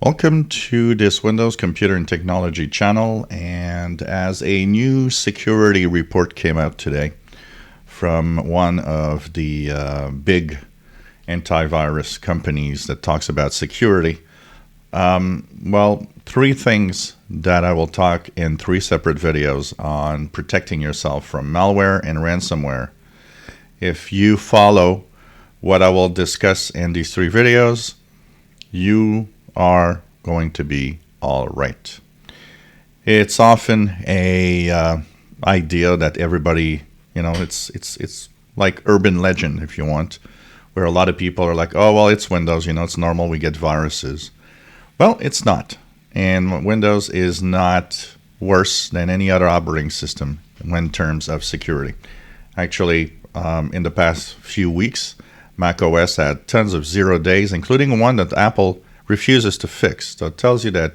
Welcome to this Windows Computer and Technology channel, and as a new security report came out today from one of the big antivirus companies that talks about security, three things that I will talk in three separate videos on protecting yourself from malware and ransomware. If you follow what I will discuss in these three videos, you are going to be all right. It's often a idea that everybody, it's like urban legend, if you want, where a lot of people are like, oh, well, it's Windows, it's normal, we get viruses. Well, it's not. And Windows is not worse than any other operating system in terms of security. Actually, in the past few weeks, Mac OS had tons of 0 days, including one that Apple refuses to fix. So it tells you that,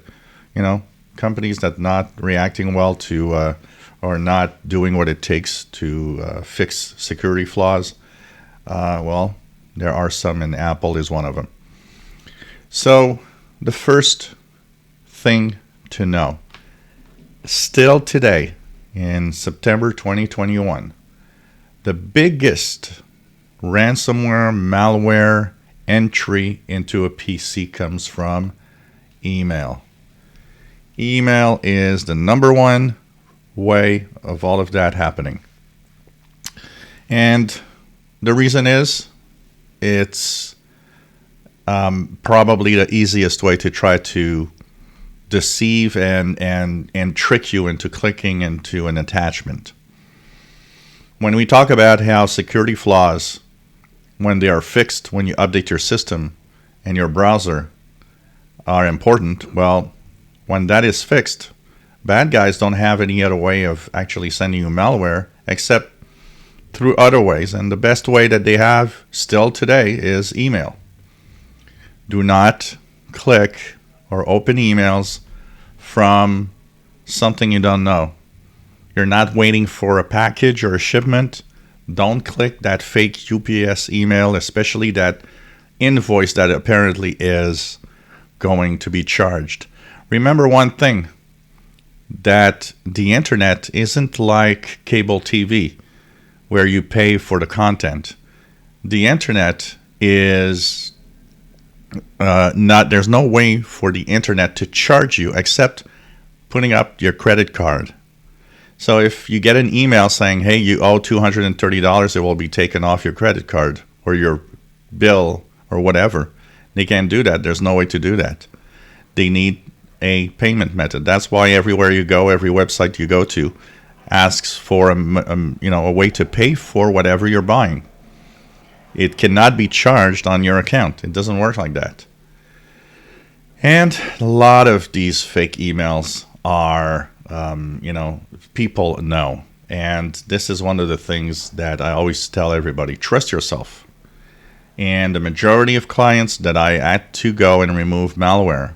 companies that not reacting well to or not doing what it takes to fix security flaws, there are some, and Apple is one of them. So the first thing to know, still today in September 2021, the biggest ransomware, malware entry into a PC comes from email. Email is the number one way of all of that happening. And the reason is it's probably the easiest way to try to deceive and trick you into clicking into an attachment. When we talk about how security flaws, when they are fixed, when you update your system and your browser, are important, well, when that is fixed, bad guys don't have any other way of actually sending you malware except through other ways. And the best way that they have still today is email. Do not click or open emails from something you don't know. You're not waiting for a package or a shipment. Don't click that fake UPS email, especially that invoice that apparently is going to be charged. Remember one thing, that the internet isn't like cable TV where you pay for the content. The internet is there's no way for the internet to charge you except putting up your credit card. So if you get an email saying, hey, you owe $230, it will be taken off your credit card or your bill or whatever. They can't do that. There's no way to do that. They need a payment method. That's why everywhere you go, every website you go to asks for a way to pay for whatever you're buying. It cannot be charged on your account. It doesn't work like that. And a lot of these fake emails are people know. And this is one of the things that I always tell everybody, trust yourself. And the majority of clients that I had to go and remove malware,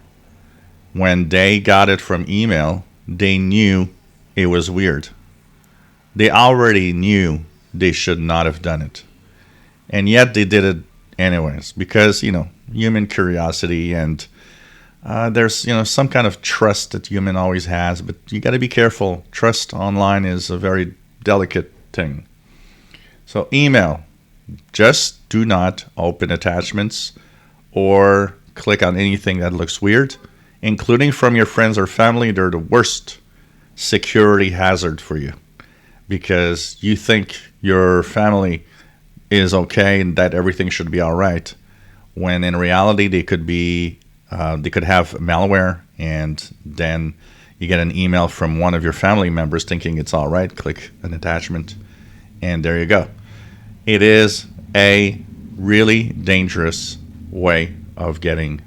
when they got it from email, they knew it was weird. They already knew they should not have done it. And yet they did it anyways, because, human curiosity and there's some kind of trust that human always has, but you got to be careful. Trust online is a very delicate thing. So email, just do not open attachments or click on anything that looks weird, including from your friends or family. They're the worst security hazard for you because you think your family is okay and that everything should be all right, when in reality they could have malware, and then you get an email from one of your family members thinking it's all right, click an attachment, and there you go. It is a really dangerous way of getting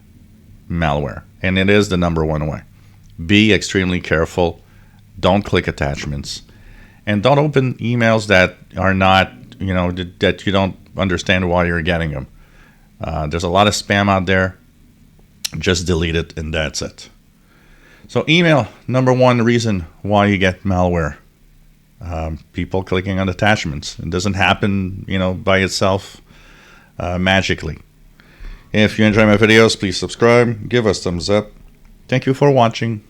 malware, and it is the number one way. Be extremely careful. Don't click attachments, and don't open emails that are not, that you don't understand why you're getting them. There's a lot of spam out there. Just delete it, and that's it. So email, number one reason why you get malware. People clicking on attachments. It doesn't happen, by itself magically. If you enjoy my videos, please subscribe, give us thumbs up. Thank you for watching.